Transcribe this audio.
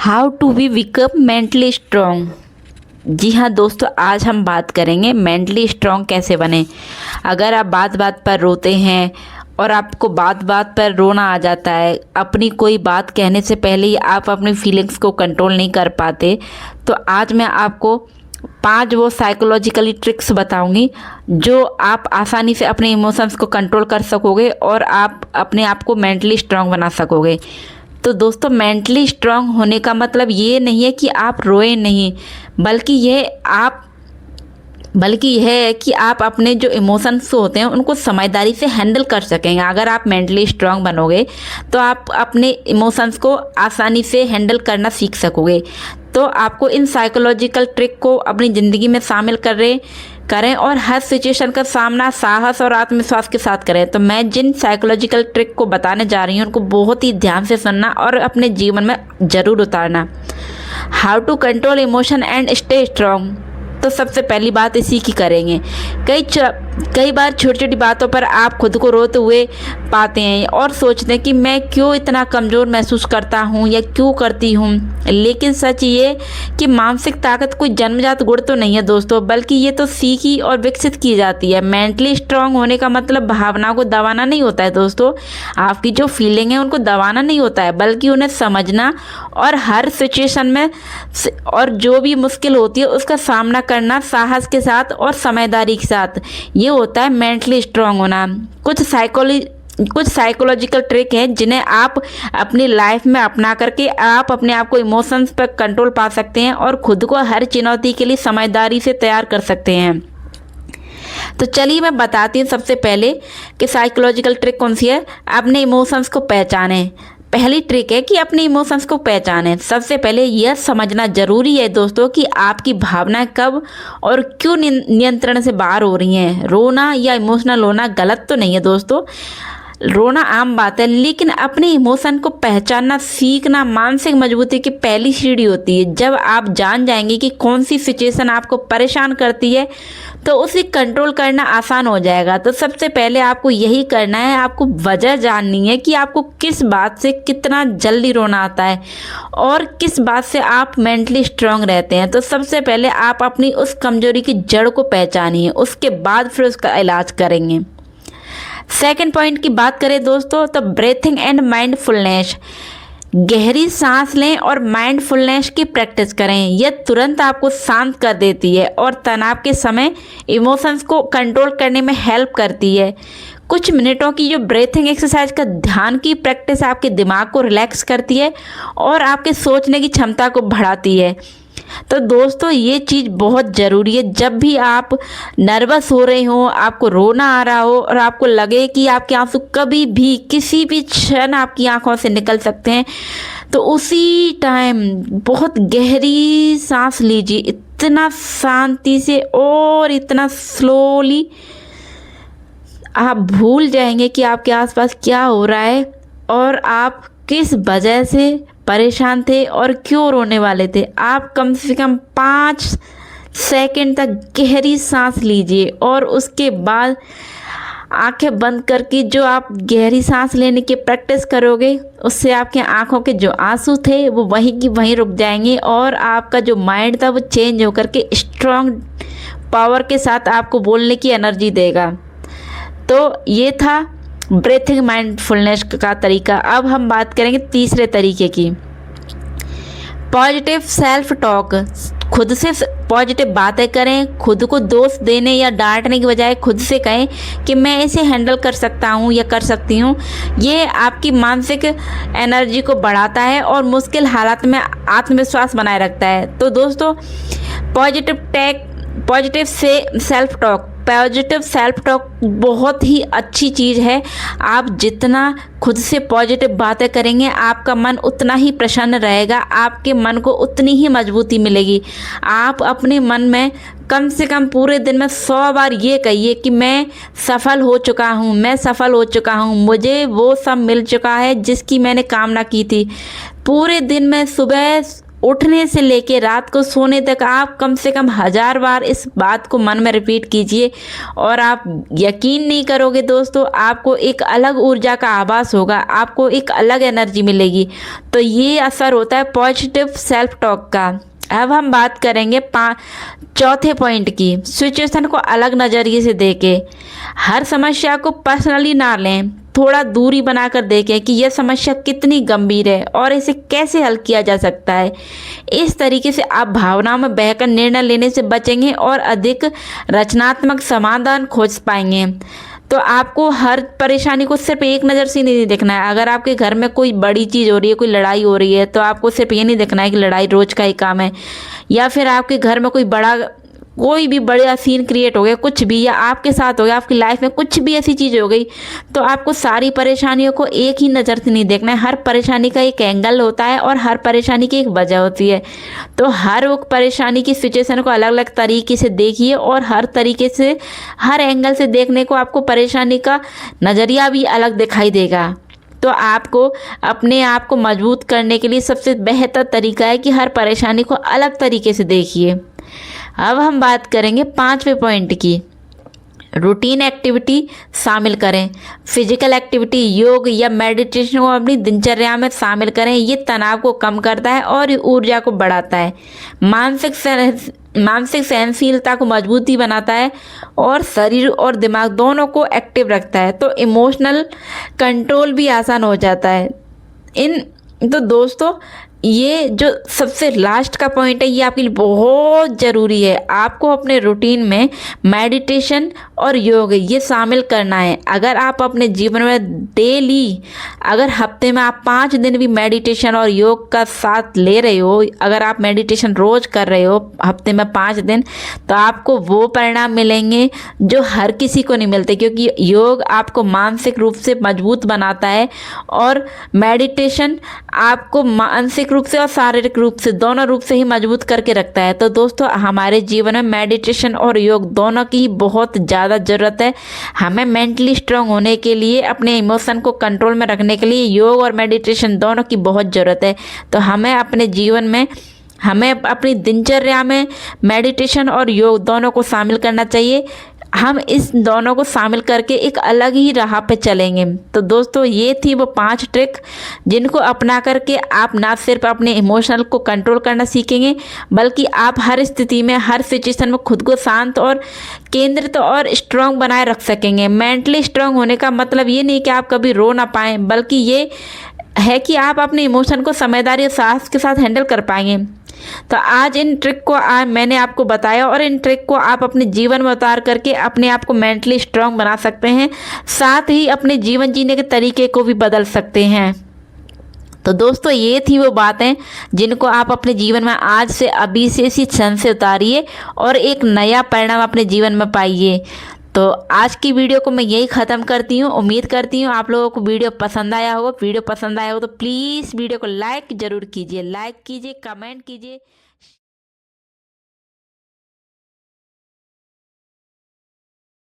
How to be become mentally strong. जी हाँ दोस्तों, आज हम बात करेंगे मेंटली स्ट्रॉन्ग कैसे बने। अगर आप बात बात पर रोते हैं और आपको बात बात पर रोना आ जाता है, अपनी कोई बात कहने से पहले ही आप अपनी फीलिंग्स को कंट्रोल नहीं कर पाते, तो आज मैं आपको 5 वो साइकोलॉजिकली ट्रिक्स बताऊंगी जो आप आसानी से अपने इमोशंस को कंट्रोल कर सकोगे और आप अपने आप को मेंटली स्ट्रॉन्ग बना सकोगे। तो दोस्तों, मेंटली स्ट्रॉन्ग होने का मतलब ये नहीं है कि आप रोए नहीं, बल्कि यह है कि आप अपने जो इमोशंस होते हैं उनको समझदारी से हैंडल कर सकेंगे। अगर आप मेंटली स्ट्रांग बनोगे तो आप अपने इमोशंस को आसानी से हैंडल करना सीख सकोगे। तो आपको इन साइकोलॉजिकल ट्रिक को अपनी ज़िंदगी में शामिल करें और हर सिचुएशन का सामना साहस और आत्मविश्वास के साथ करें। तो मैं जिन साइकोलॉजिकल ट्रिक को बताने जा रही हूँ उनको बहुत ही ध्यान से सुनना और अपने जीवन में ज़रूर उतारना। How to control emotion and stay strong. तो सबसे पहली बात इसी की करेंगे। कई बार छोटी छोटी बातों पर आप खुद को रोते हुए पाते हैं और सोचते हैं कि मैं क्यों इतना कमज़ोर महसूस करता हूँ या क्यों करती हूँ। लेकिन सच ये कि मानसिक ताकत कोई जन्मजात गुण तो नहीं है दोस्तों, बल्कि ये तो सीखी और विकसित की जाती है। मेंटली स्ट्रांग होने का मतलब भावनाओं को दबाना नहीं होता है दोस्तों। आपकी जो फीलिंग है उनको दबाना नहीं होता है, बल्कि उन्हें समझना और हर सिचुएशन में और जो भी मुश्किल होती है उसका सामना करना साहस के साथ और समझदारी के साथ, ये होता है मेंटली स्ट्रांग होना। कुछ साइकोलॉजिकल ट्रिक हैं जिन्हें आप अपनी लाइफ में अपना करके आप अपने आप को इमोशंस पर कंट्रोल पा सकते हैं और खुद को हर चुनौती के लिए समझदारी से तैयार कर सकते हैं। तो चलिए मैं बताती हूँ सबसे पहले कि साइकोलॉजिकल ट्रिक कौन सी है। अपने इमोशंस को पहचानें। पहली ट्रिक है कि अपने इमोशंस को पहचानें। सबसे पहले यह समझना जरूरी है दोस्तों कि आपकी भावनाएं कब और क्यों नियंत्रण से बाहर हो रही हैं। रोना या इमोशनल होना गलत तो नहीं है दोस्तों, रोना आम बात है, लेकिन अपने इमोशन को पहचानना सीखना मानसिक मजबूती की पहली सीढ़ी होती है। जब आप जान जाएंगे कि कौन सी सिचुएशन आपको परेशान करती है तो उसे कंट्रोल करना आसान हो जाएगा। तो सबसे पहले आपको यही करना है, आपको वजह जाननी है कि आपको किस बात से कितना जल्दी रोना आता है और किस बात से आप मेंटली स्ट्रांग रहते हैं। तो सबसे पहले आप अपनी उस कमजोरी की जड़ को पहचानिए, उसके बाद फिर उसका इलाज करेंगे। सेकंड पॉइंट की बात करें दोस्तों, तो ब्रीथिंग एंड माइंडफुलनेस। गहरी सांस लें और माइंडफुलनेस की प्रैक्टिस करें। यह तुरंत आपको शांत कर देती है और तनाव के समय इमोशंस को कंट्रोल करने में हेल्प करती है। कुछ मिनटों की जो ब्रीथिंग एक्सरसाइज का ध्यान की प्रैक्टिस आपके दिमाग को रिलैक्स करती है और आपके सोचने की क्षमता को बढ़ाती है। तो दोस्तों, ये चीज़ बहुत ज़रूरी है। जब भी आप नर्वस हो रहे हो, आपको रोना आ रहा हो और आपको लगे कि आपके आंसू कभी भी किसी भी क्षण आपकी आंखों से निकल सकते हैं, तो उसी टाइम बहुत गहरी सांस लीजिए, इतना शांति से और इतना स्लोली। आप भूल जाएंगे कि आपके आसपास क्या हो रहा है और आप किस वजह से परेशान थे और क्यों रोने वाले थे। आप कम से कम 5 सेकंड तक गहरी सांस लीजिए और उसके बाद आंखें बंद करके जो आप गहरी सांस लेने की प्रैक्टिस करोगे, उससे आपके आंखों के जो आंसू थे वो वहीं की वहीं रुक जाएंगे और आपका जो माइंड था वो चेंज होकर के स्ट्रॉन्ग पावर के साथ आपको बोलने की एनर्जी देगा। तो ये था ब्रीथिंग माइंडफुलनेस का तरीका। अब हम बात करेंगे तीसरे तरीके की, पॉजिटिव सेल्फ टॉक। खुद से पॉजिटिव बातें करें। खुद को दोष देने या डांटने की बजाय खुद से कहें कि मैं इसे हैंडल कर सकता हूँ या कर सकती हूँ। ये आपकी मानसिक एनर्जी को बढ़ाता है और मुश्किल हालात में आत्मविश्वास बनाए रखता है। तो दोस्तों, पॉजिटिव सेल्फ टॉक बहुत ही अच्छी चीज़ है। आप जितना खुद से पॉजिटिव बातें करेंगे, आपका मन उतना ही प्रसन्न रहेगा, आपके मन को उतनी ही मजबूती मिलेगी। आप अपने मन में कम से कम पूरे दिन में 100 बार ये कहिए कि मैं सफल हो चुका हूँ, मैं सफल हो चुका हूँ, मुझे वो सब मिल चुका है जिसकी मैंने कामना की थी। पूरे दिन में सुबह उठने से लेके रात को सोने तक आप कम से कम 1000 बार इस बात को मन में रिपीट कीजिए और आप यकीन नहीं करोगे दोस्तों, आपको एक अलग ऊर्जा का आभास होगा, आपको एक अलग एनर्जी मिलेगी। तो ये असर होता है पॉजिटिव सेल्फ टॉक का। अब हम बात करेंगे चौथे पॉइंट की, सिचुएशन को अलग नज़रिए से देखें। हर समस्या को पर्सनली ना लें, थोड़ा दूरी बनाकर देखें कि यह समस्या कितनी गंभीर है और इसे कैसे हल किया जा सकता है। इस तरीके से आप भावनाओं में बहकर निर्णय लेने से बचेंगे और अधिक रचनात्मक समाधान खोज पाएंगे। तो आपको हर परेशानी को सिर्फ एक नज़र से नहीं देखना है। अगर आपके घर में कोई बड़ी चीज़ हो रही है, कोई लड़ाई हो रही है, तो आपको सिर्फ ये नहीं देखना है कि लड़ाई रोज का ही काम है, या फिर आपके घर में कोई भी बड़ा सीन क्रिएट हो गया, कुछ भी, या आपके साथ हो गया, आपकी लाइफ में कुछ भी ऐसी चीज़ हो गई, तो आपको सारी परेशानियों को एक ही नज़र से नहीं देखना है। हर परेशानी का एक एंगल होता है और हर परेशानी की एक वजह होती है। तो हर वो परेशानी की सिचुएशन को अलग अलग तरीके से देखिए और हर तरीके से, हर एंगल से देखने को आपको परेशानी का नज़रिया भी अलग दिखाई देगा। तो आपको अपने आप को मजबूत करने के लिए सबसे बेहतर तरीका है कि हर परेशानी को अलग तरीके से देखिए। अब हम बात करेंगे 5वें पॉइंट की, रूटीन एक्टिविटी शामिल करें। फिजिकल एक्टिविटी, योग या मेडिटेशन को अपनी दिनचर्या में शामिल करें। ये तनाव को कम करता है और ऊर्जा को बढ़ाता है, मानसिक सहनशीलता को मजबूती बनाता है और शरीर और दिमाग दोनों को एक्टिव रखता है। तो इमोशनल कंट्रोल भी आसान हो जाता है। तो दोस्तों, ये जो सबसे लास्ट का पॉइंट है, ये आपके लिए बहुत ज़रूरी है। आपको अपने रूटीन में मेडिटेशन और योग ये शामिल करना है। अगर आप अपने जीवन में डेली, अगर हफ्ते में आप 5 दिन भी मेडिटेशन और योग का साथ ले रहे हो, अगर आप मेडिटेशन रोज़ कर रहे हो हफ्ते में 5 दिन, तो आपको वो परिणाम मिलेंगे जो हर किसी को नहीं मिलते, क्योंकि योग आपको मानसिक रूप से मजबूत बनाता है और मेडिटेशन आपको मानसिक रूप से और शारीरिक रूप से, दोनों रूप से ही मजबूत करके रखता है। तो दोस्तों, हमारे जीवन में मेडिटेशन और योग दोनों की ही बहुत ज़्यादा ज़रूरत है। हमें मेंटली स्ट्रांग होने के लिए, अपने इमोशन को कंट्रोल में रखने के लिए योग और मेडिटेशन दोनों की बहुत ज़रूरत है। तो हमें अपने जीवन में, हमें अपनी दिनचर्या में मेडिटेशन और योग दोनों को शामिल करना चाहिए। हम इस दोनों को शामिल करके एक अलग ही राह पे चलेंगे। तो दोस्तों, ये थी वो 5 ट्रिक जिनको अपना करके आप ना सिर्फ अपने इमोशनल को कंट्रोल करना सीखेंगे, बल्कि आप हर स्थिति में, हर सिचुएशन में खुद को शांत और केंद्रित और स्ट्रांग बनाए रख सकेंगे। मेंटली स्ट्रांग होने का मतलब ये नहीं कि आप कभी रो ना पाएँ, बल्कि ये है कि आप अपने इमोशन को समझदारी और साहस के साथ हैंडल कर पाएंगे। तो आज इन ट्रिक को मैंने आपको बताया और इन ट्रिक को आप अपने जीवन में उतार करके अपने आप को मेंटली स्ट्रांग बना सकते हैं, साथ ही अपने जीवन जीने के तरीके को भी बदल सकते हैं। तो दोस्तों, ये थी वो बातें जिनको आप अपने जीवन में आज से, अभी से, इसी क्षण से उतारिए और एक नया परिणाम अपने जीवन में पाइए। तो आज की वीडियो को मैं यही ख़त्म करती हूँ। उम्मीद करती हूँ आप लोगों को वीडियो पसंद आया होगा। वीडियो पसंद आया हो तो प्लीज़ वीडियो को लाइक ज़रूर कीजिए, कमेंट कीजिए।